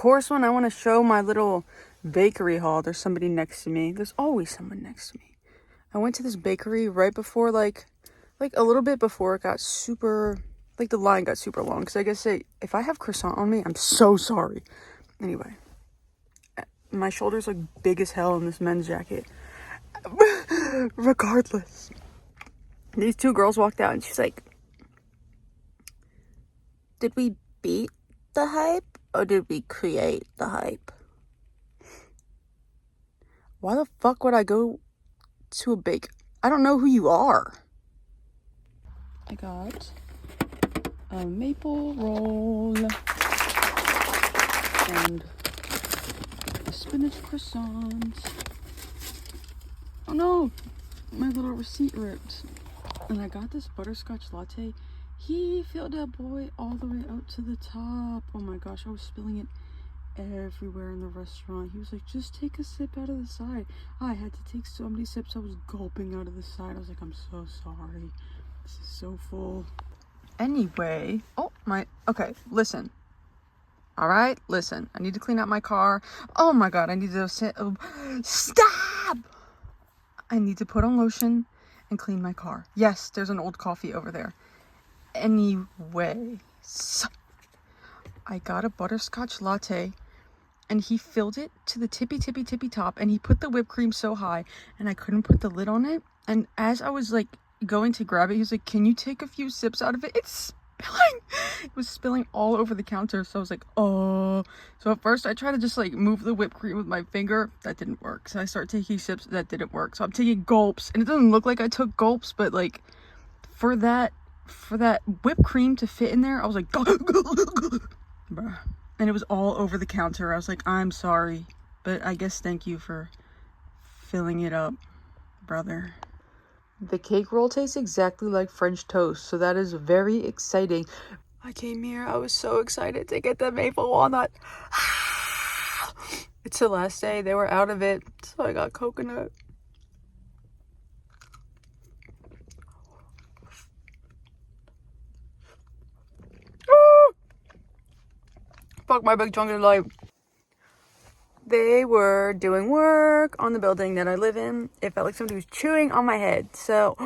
course, when I want to show my little bakery haul, there's somebody next to me. There's always someone next to me. I went to this bakery right before, like a little bit before it got super, like the line got super long. Because I guess if I have croissant on me, I'm so sorry. Anyway, my shoulders look big as hell in this men's jacket. Regardless, these two girls walked out and she's like, did we beat the hype or did we create the hype? Why the fuck would I go to a bake? I don't know who you are. I got a maple roll and a spinach croissant. Oh no, my little receipt ripped. And I got this butterscotch latte. He filled that boy all the way out to the top. Oh my gosh, I was spilling it everywhere in the restaurant. He was like, just take a sip out of the side. I had to take so many sips. I was gulping out of the side. I was like, I'm so sorry. This is so full. Anyway, okay, listen. All right, listen. I need to clean out my car. Oh my God, I need to stop. I need to put on lotion and clean my car. Yes, there's an old coffee over there. Anyway, so I got a butterscotch latte and he filled it to the tippy top and he put the whipped cream so high and I couldn't put the lid on it. And as I was like going to grab it, he was like, can you take a few sips out of it? It's spilling. It was spilling all over the counter. So I was like, oh. So at first I tried to just like move the whipped cream with my finger. That didn't work. So I started taking sips. That didn't work. So I'm taking gulps and it doesn't look like I took gulps, but like for that whipped cream to fit in there, I was like, bruh. And it was all over the counter. I was like, I'm sorry, but I guess thank you for filling it up, brother. The cake roll tastes exactly like French toast, so that is very exciting. I came here, I was so excited to get the maple walnut. It's the last day, they were out of it, so I got coconut. Fuck my big chunk of life. They were doing work on the building that I live in. It felt like somebody was chewing on my head. So,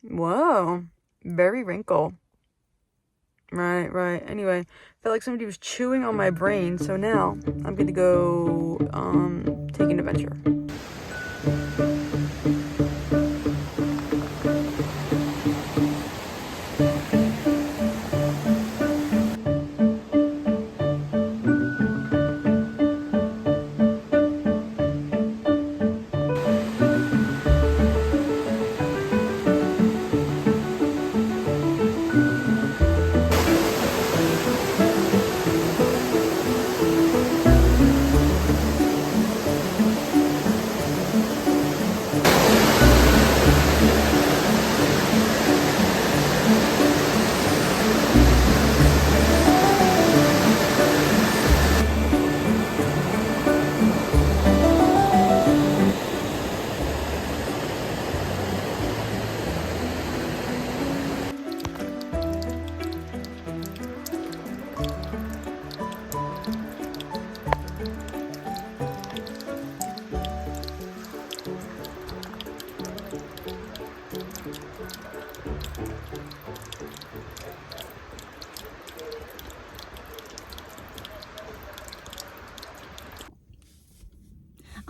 whoa, very wrinkle. Right. Anyway, felt like somebody was chewing on my brain. So now I'm gonna go take an adventure.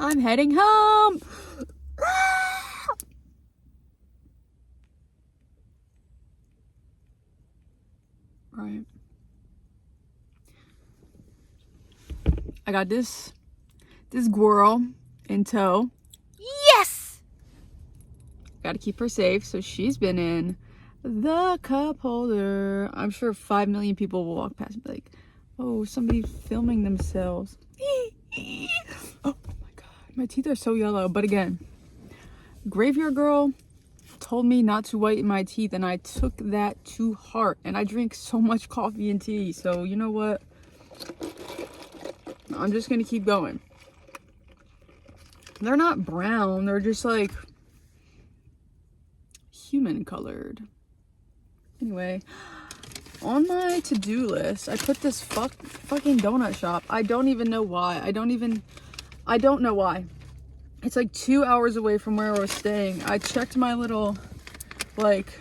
I'm heading home. Right. I got this squirrel in tow. Yes! Gotta keep her safe, so she's been in the cup holder. I'm sure 5 million people will walk past and be like, oh, somebody filming themselves. Oh my God, my teeth are so yellow. But again, Graveyard Girl told me not to whiten my teeth and I took that to heart. And I drink so much coffee and tea, so you know what? I'm just gonna keep going. They're not brown, they're just like human colored. Anyway, On my to-do list, I put this fucking donut shop. I don't even know why. I don't know why. It's like 2 hours away from where I was staying. I checked my little, like,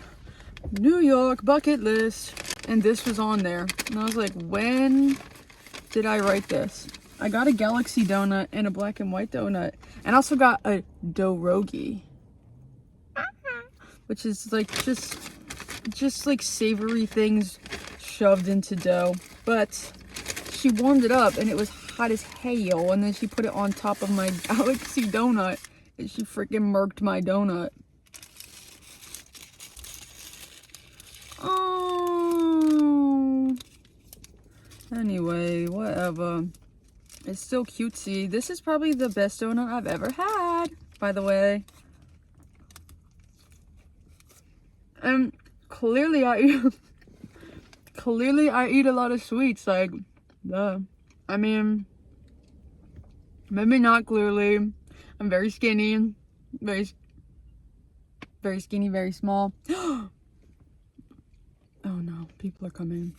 New York bucket list, and this was on there. And I was like, when did I write this? I got a galaxy donut and a black and white donut. And I also got a doughrogi, which is like just like savory things shoved into dough. But she warmed it up and it was hot as hell, and then she put it on top of my galaxy donut and she freaking murked my donut. Oh. Anyway, whatever. It's still cutesy. This is probably the best donut I've ever had, by the way. And clearly I eat a lot of sweets, like, duh. I mean, maybe not clearly. I'm very skinny, very skinny, very small. Oh no, people are coming.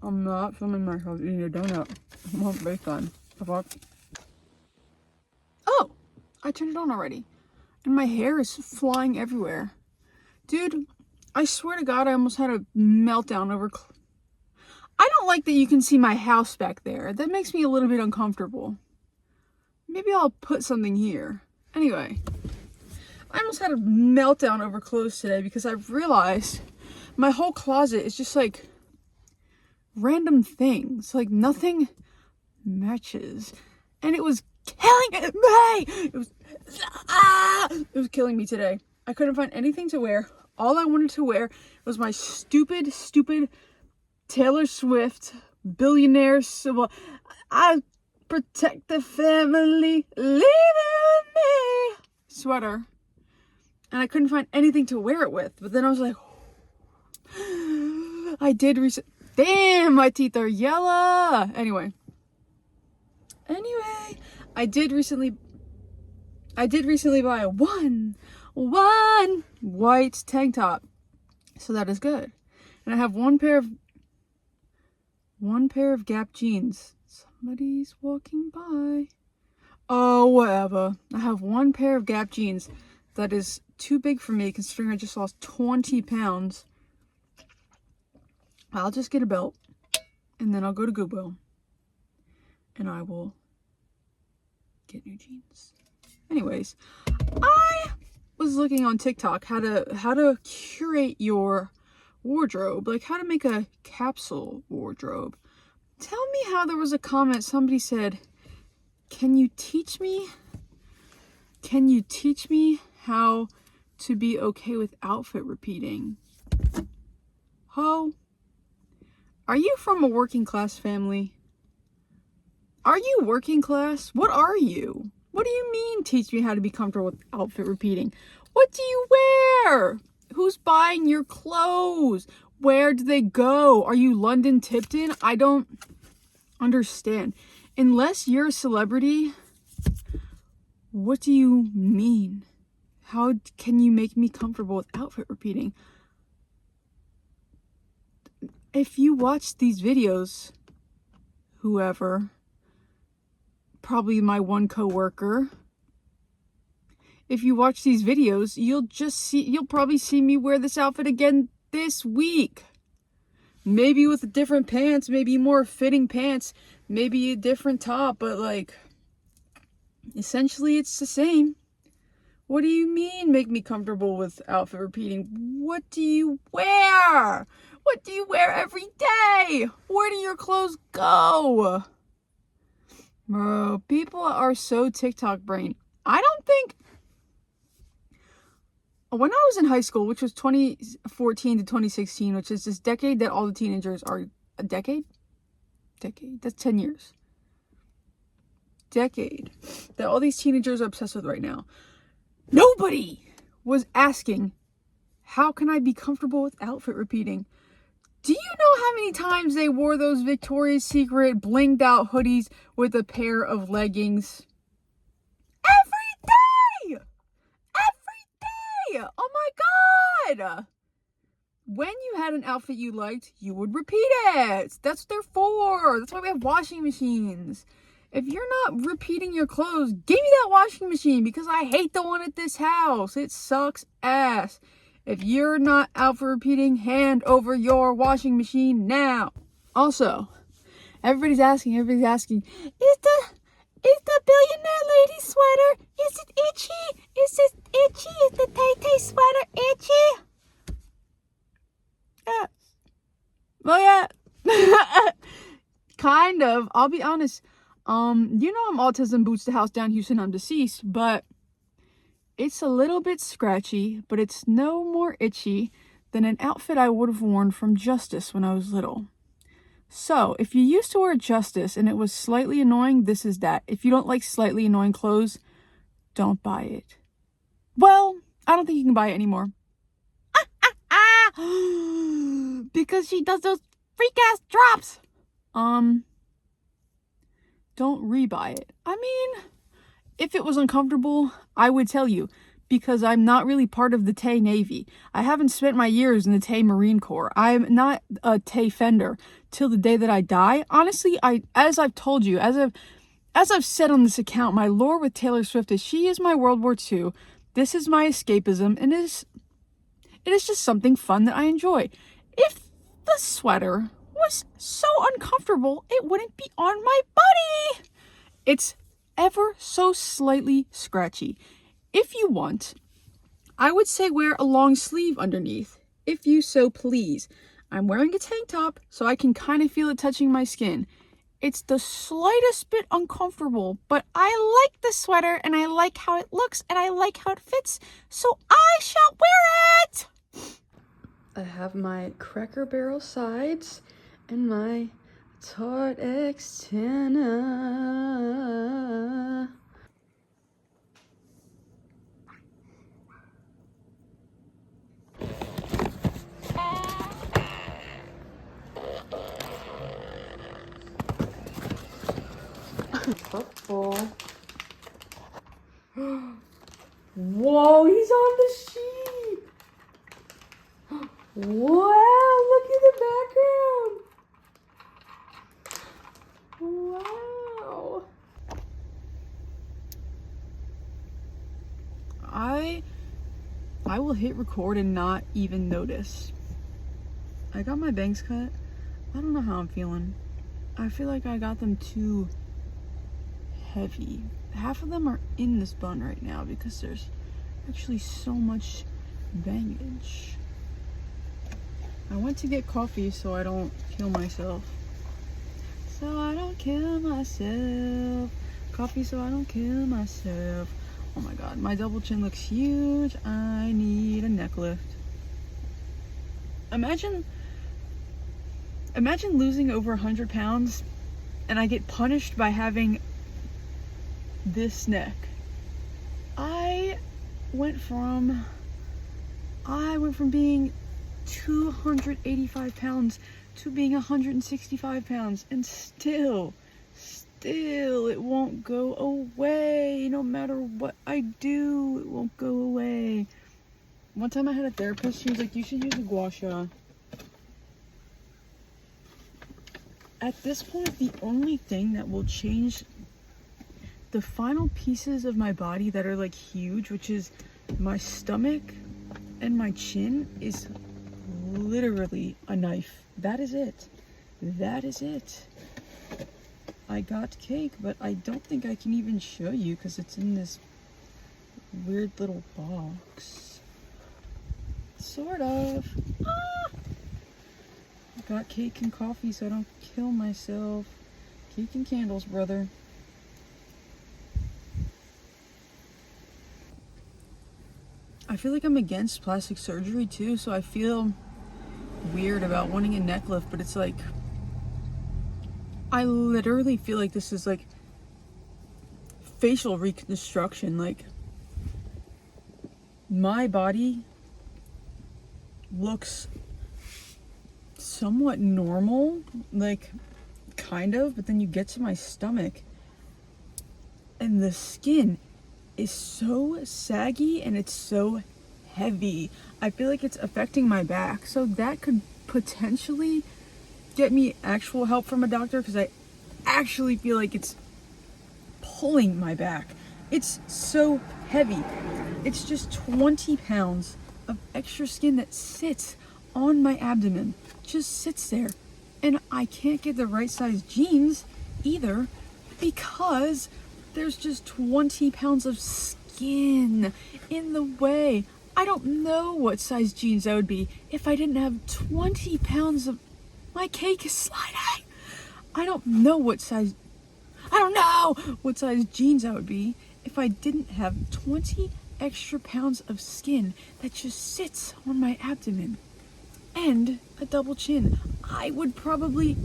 I'm not filming myself eating a donut. I want bacon. The fuck? Oh, I turned it on already. And my hair is flying everywhere. Dude, I swear to God, I almost had a meltdown over... I don't like that you can see my house back there. That makes me a little bit uncomfortable. Maybe I'll put something here. Anyway, I almost had a meltdown over clothes today because I've realized my whole closet is just like random things. Like nothing matches. And it was killing me. It was killing me today. I couldn't find anything to wear. All I wanted to wear was my stupid Taylor Swift billionaire symbol. I protect the family, leave it with me sweater. And I couldn't find anything to wear it with. But then I was like, I did damn, my teeth are yellow. Anyway, I did recently buy a one white tank top. So that is good. And I have one pair of Gap jeans. Somebody's walking by. Oh, whatever. I have one pair of Gap jeans that is too big for me considering I just lost 20 pounds. I'll just get a belt and then I'll go to Goodwill and I will get new jeans. Anyways, I was looking on TikTok how to curate your wardrobe, like how to make a capsule wardrobe. Tell me how there was a comment, somebody said, can you teach me how to be okay with outfit repeating? Ho, are you from a working class family? Are you working class? What are you? What do you mean teach me how to be comfortable with outfit repeating? What do you wear? Who's buying your clothes? Where do they go? Are you London Tipton? I don't understand. Unless you're a celebrity, what do you mean? How can you make me comfortable with outfit repeating? If you watch these videos, whoever, probably my one coworker, if you watch these videos, you'll probably see me wear this outfit again this week. Maybe with different pants, maybe more fitting pants, maybe a different top, but like, essentially it's the same. What do you mean make me comfortable with outfit repeating? What do you wear? What do you wear every day? Where do your clothes go? Bro, people are so TikTok brain. I don't think... When I was in high school, which was 2014 to 2016, which is this decade that all the teenagers are... A decade? That's 10 years. Decade that all these teenagers are obsessed with right now. Nobody was asking, how can I be comfortable with outfit repeating? Do you know how many times they wore those Victoria's Secret blinged out hoodies with a pair of leggings? Every day! Oh my God! when you had an outfit you liked, you would repeat it. That's what they're for. That's why we have washing machines. If you're not repeating your clothes, give me that washing machine, because I hate the one at this house. It sucks ass. If you're not out for repeating, hand over your washing machine now. Also, everybody's asking, is the billionaire lady sweater, is it itchy? Is it itchy? Is the Tay-Tay sweater itchy? Yeah. Well, yeah. Kind of. I'll be honest. You know I'm autism boots the house down Houston, I'm deceased, but it's a little bit scratchy, but it's no more itchy than an outfit I would have worn from Justice when I was little. So, if you used to wear Justice and it was slightly annoying, this is that. If you don't like slightly annoying clothes, don't buy it. Well, I don't think you can buy it anymore. Because she does those freak-ass drops. Don't rebuy it. I mean, if it was uncomfortable, I would tell you, because I'm not really part of the Tay Navy. I haven't spent my years in the Tay Marine Corps. I'm not a Tay fender till the day that I die. Honestly, as I've told you, as I've said on this account, my lore with Taylor Swift is she is my World War II. This is my escapism, and it is just something fun that I enjoy. If the sweater was so uncomfortable, it wouldn't be on my body. It's ever so slightly scratchy. If you want, I would say wear a long sleeve underneath, if you so please. I'm wearing a tank top, so I can kind of feel it touching my skin. It's the slightest bit uncomfortable, but I like the sweater, and I like how it looks, and I like how it fits, so I shall wear it! I have my Cracker Barrel sides and my Tarte Extana. Purple. Whoa, he's on the sheet. Wow, look at the background. Wow. I will hit record and not even notice. I got my bangs cut. I don't know how I'm feeling. I feel like I got them too heavy. Half of them are in this bun right now because there's actually so much bangage. I went to get coffee so I don't kill myself. Coffee so I don't kill myself. Oh my god, my double chin looks huge. I need a neck lift. Imagine losing over 100 pounds and I get punished by having this neck. I went from being 285 pounds to being 165 pounds, and still it won't go away. No matter what I do, it won't go away. One time I had a therapist, she was like, you should use a gua sha. At this point, the only thing that will change the final pieces of my body that are like huge, which is my stomach and my chin, is literally a knife. That is it. That is it. I got cake, but I don't think I can even show you because it's in this weird little box. Sort of. Ah! Got cake and coffee so I don't kill myself. Cake and candles, brother. I feel like I'm against plastic surgery too, so I feel weird about wanting a neck lift, but it's like, I literally feel like this is like facial reconstruction. Like, my body looks somewhat normal, like kind of, but then you get to my stomach and the skin is so saggy and it's so heavy. I feel like it's affecting my back. So that could potentially get me actual help from a doctor, because I actually feel like it's pulling my back. It's so heavy. It's just 20 pounds of extra skin that sits on my abdomen. Just sits there. And I can't get the right size jeans either, because there's just 20 pounds of skin in the way. I don't know what size jeans that would be if I didn't have 20 pounds of... My cake is sliding. I don't know what size jeans that would be if I didn't have 20 extra pounds of skin that just sits on my abdomen. And a double chin. I would probably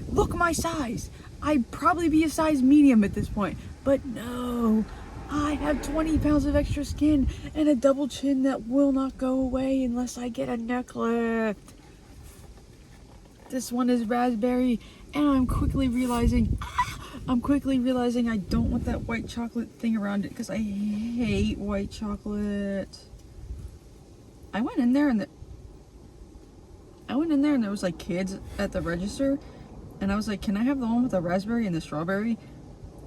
look my size. I'd probably be a size medium at this point. But no, I have 20 pounds of extra skin and a double chin that will not go away unless I get a neck lift. This one is raspberry, and I'm quickly realizing I don't want that white chocolate thing around it, because I hate white chocolate. I went in there and there was like kids at the register, and I was like, can I have the one with the raspberry and the strawberry?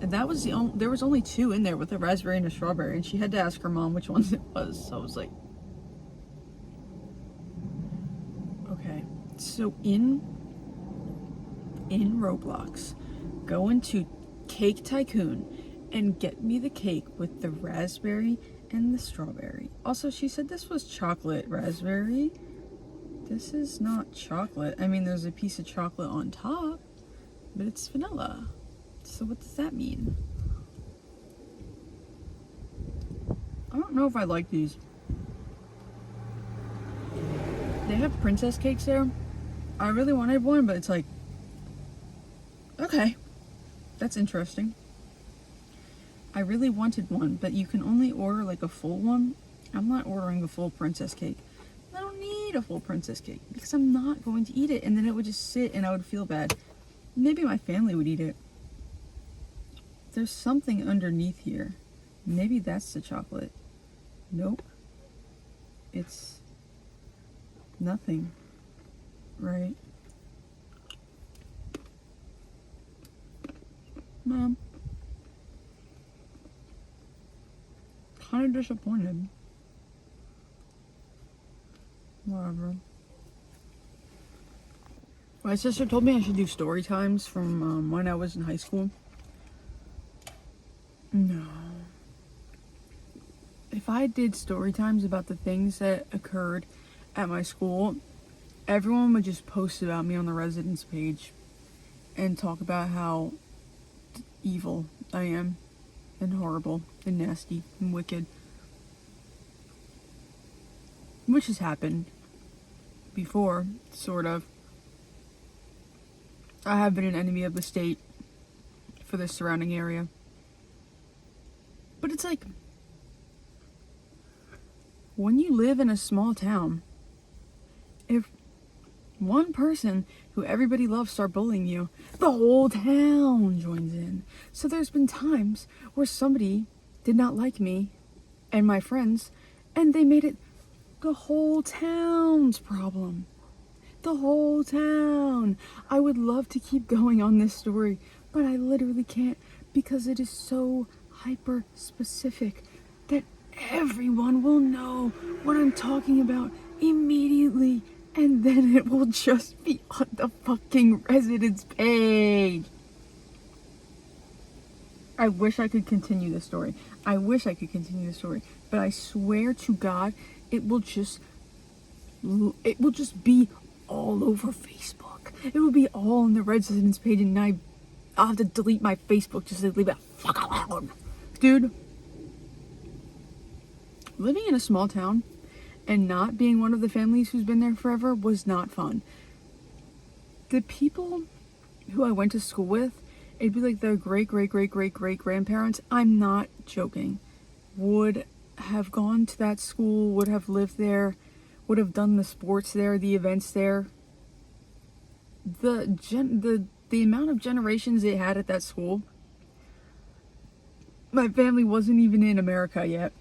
And that was there was only 2 in there with the raspberry and the strawberry, and she had to ask her mom which ones it was. So I was like, okay. So in Roblox, go into Cake Tycoon and get me the cake with the raspberry and the strawberry. Also, she said this was chocolate raspberry. This is not chocolate. I mean, there's a piece of chocolate on top, but it's vanilla. So what does that mean? I don't know if I like these. They have princess cakes there. I really wanted one, but it's like, okay, that's interesting. I really wanted one, but you can only order like a full one. I'm not ordering a full princess cake. I don't need a full princess cake because I'm not going to eat it, and then it would just sit and I would feel bad. Maybe my family would eat it. There's something underneath here. Maybe that's the chocolate. Nope. It's nothing, right? Mom. Kind of disappointed. Whatever. My sister told me I should do story times from when I was in high school. No. If I did story times about the things that occurred at my school, everyone would just post about me on the residence page and talk about how evil I am and horrible and nasty and wicked. Which has happened before, sort of. I have been an enemy of the state for the surrounding area. But it's like, when you live in a small town, if one person who everybody loves start bullying you, the whole town joins in. So there's been times where somebody did not like me and my friends, and they made it the whole town's problem. The whole town. I would love to keep going on this story, but I literally can't, because it is so hyper specific that everyone will know what I'm talking about immediately, and then it will just be on the fucking residence page. I wish I could continue the story. But I swear to God, it will just be all over Facebook. It will be all on the residence page, and I'll have to delete my Facebook just to leave it fuck alone. Dude, living in a small town and not being one of the families who's been there forever was not fun. The people who I went to school with, it'd be like their great-great-great-great-great-grandparents, I'm not joking, would have gone to that school, would have lived there, would have done the sports there, the events there. The amount of generations they had at that school, my family wasn't even in America yet.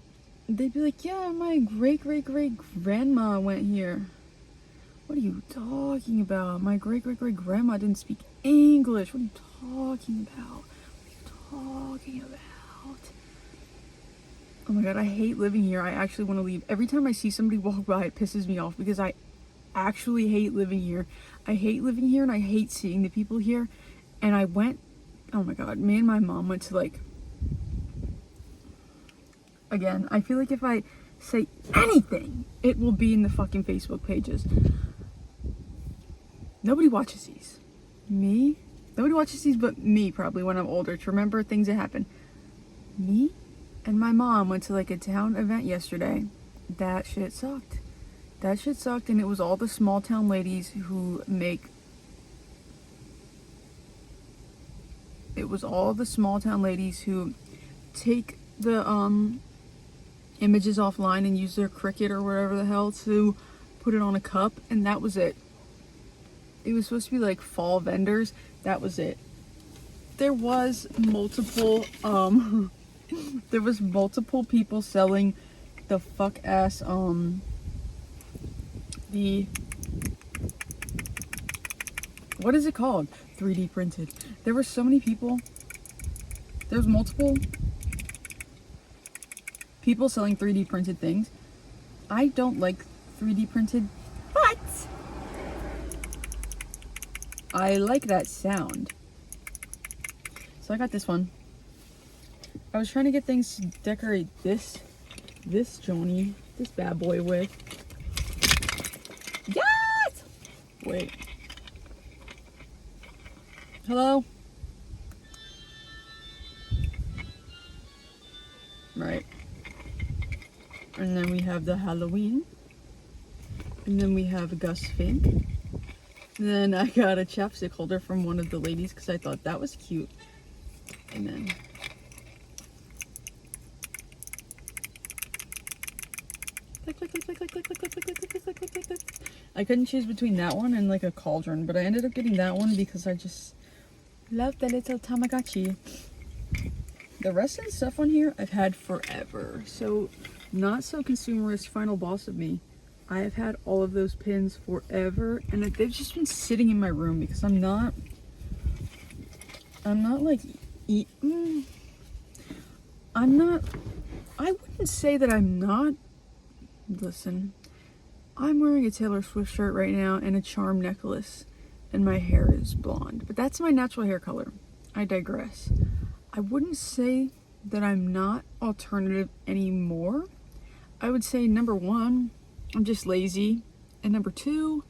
they'd be like, yeah, my great-great-great-grandma went here. What are you talking about? My great-great-great-grandma didn't speak English. What are you talking about? What are you talking about? Oh my god, I hate living here. I actually want to leave. Every time I see somebody walk by, it pisses me off because I actually hate living here. I hate living here and I hate seeing the people here. And I went, oh my god, me and my mom went to like, again, I feel like if I say anything, it will be in the fucking Facebook pages. Nobody watches these. Me? Nobody watches these but me, probably, when I'm older, to remember things that happen. Me and my mom went to like a town event yesterday. That shit sucked. That shit sucked, and it was all the small town ladies who make... It was all the small town ladies who take the images offline and use their Cricut or whatever the hell to put it on a cup, and that was it. It was supposed to be like fall vendors. That was it. There was multiple there was multiple people selling the fuck ass the, what is it called? 3D printed. There were so many people. There was multiple people selling 3D printed things. I don't like 3D printed, but I like that sound. So I got this one. I was trying to get things to decorate this Joni, this bad boy with. Yes! Wait. Hello? Right. And then we have the Halloween. And then we have Gus Fink. And then I got a chapstick holder from one of the ladies because I thought that was cute. And then I couldn't choose between that one and like a cauldron, but I ended up getting that one because I just love the little Tamagotchi. The rest of the stuff on here I've had forever. So not so consumerist, final boss of me. I have had all of those pins forever, and they've just been sitting in my room because I'm not like I wouldn't say that I'm not. Listen, I'm wearing a Taylor Swift shirt right now and a charm necklace, and my hair is blonde, but that's my natural hair color. I digress. I wouldn't say that I'm not alternative anymore. I would say, number one, I'm just lazy, and number two,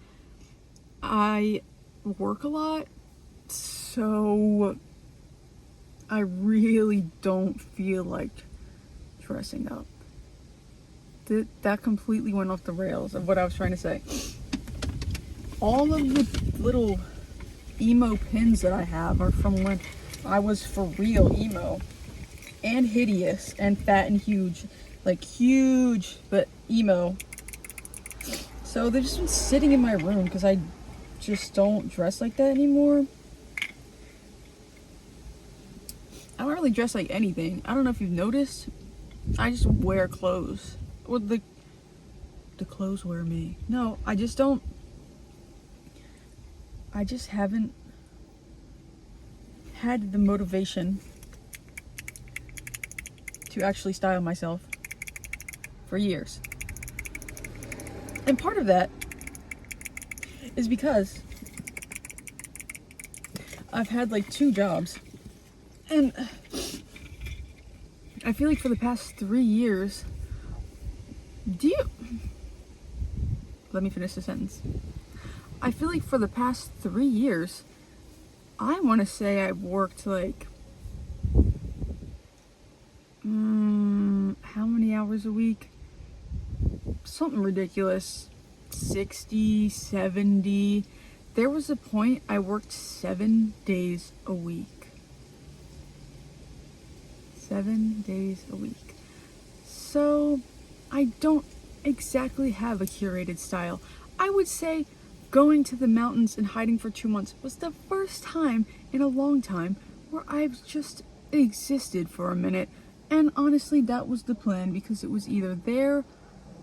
I work a lot, so I really don't feel like dressing up. That completely went off the rails of what I was trying to say. All of the little emo pins that I have are from when I was for real emo and hideous and fat and huge, like huge but emo. So they've just been sitting in my room because I just don't dress like that anymore. I don't really dress like anything. I don't know if you've noticed. I just wear clothes. Or the clothes wear me. No, I just don't. I just haven't had the motivation to actually style myself for years. And part of that is because I've had like 2 jobs. And I feel like for the past 3 years, let me finish the sentence. I feel like for the past 3 years, I want to say I've worked like, how many hours a week? Something ridiculous. 60, 70. There was a point I worked 7 days a week. 7 days a week. So I don't exactly have a curated style. I would say going to the mountains and hiding for 2 months was the first time in a long time where I've just existed for a minute And honestly, that was the plan, because it was either there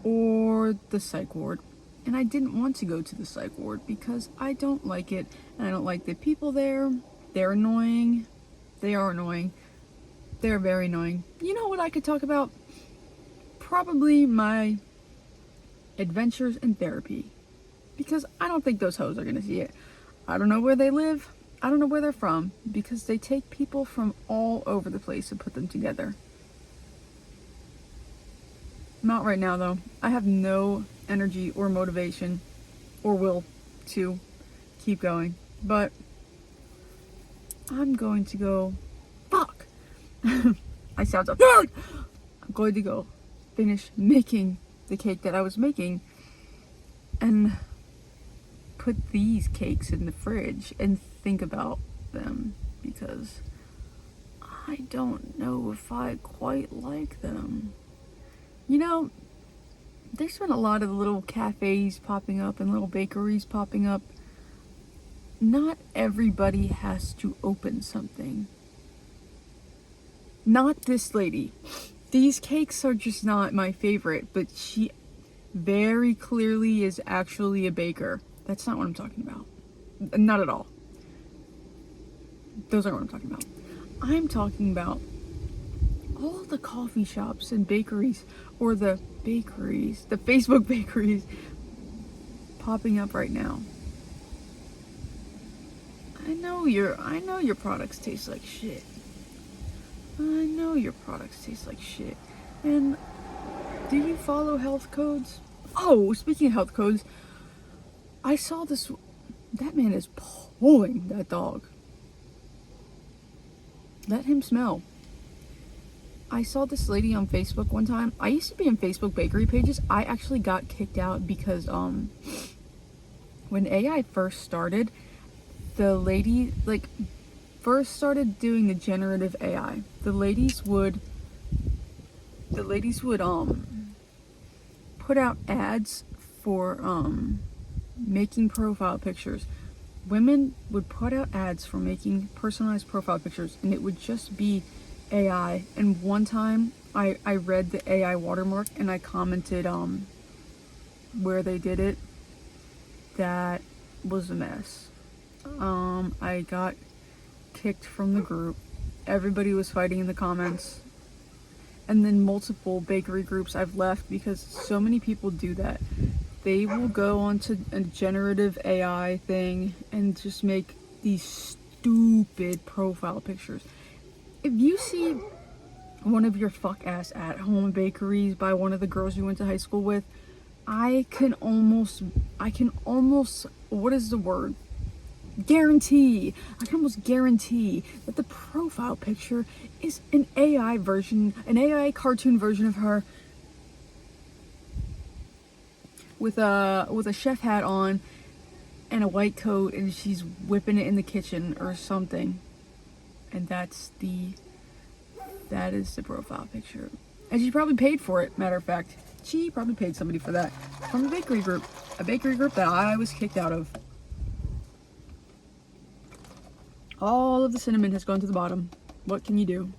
or the psych ward. And I didn't want to go to the psych ward because I don't like it. And I don't like the people there. They're annoying. They are annoying. They're very annoying. You know what I could talk about? Probably my adventures in therapy. Because I don't think those hoes are going to see it. I don't know where they live. I don't know where they're from. Because they take people from all over the place and put them together. Not right now, though. I have no energy or motivation or will to keep going. But I'm going to go... Fuck! I sound so... I'm going to go finish making the cake that I was making and put these cakes in the fridge and think about them, because I don't know if I quite like them. You know, there's been a lot of little cafes popping up and little bakeries popping up. Not everybody has to open something. Not this lady. These cakes are just not my favorite, but she very clearly is actually a baker. That's not what I'm talking about. Not at all. Those aren't what I'm talking about. I'm talking about all the coffee shops and bakeries, or the bakeries, the Facebook bakeries popping up right now. I know your products taste like shit. I know your products taste like shit. And do you follow health codes? Oh, speaking of health codes, I saw this. That man is pulling that dog. Let him smell. I saw this lady on Facebook one time. I used to be in Facebook bakery pages. I actually got kicked out because when AI first started, the lady first started doing the generative AI. The ladies would put out ads for making profile pictures. Women would put out ads for making personalized profile pictures, and it would just be AI. And one time I read the AI watermark and I commented where they did it. That was a mess. I got kicked from the group. Everybody was fighting in the comments. And then multiple bakery groups I've left because so many people do that. They will go onto a generative AI thing and just make these stupid profile pictures. If you see one of your fuck ass at home bakeries by one of the girls you went to high school with, I can almost, what is the word? Guarantee. I can almost guarantee that the profile picture is an AI version, an AI cartoon version of her with a chef hat on and a white coat, and she's whipping it in the kitchen or something. And that is the profile picture. And she probably paid for it, matter of fact. She probably paid somebody for that from a bakery group that I was kicked out of. All of the cinnamon has gone to the bottom. What can you do?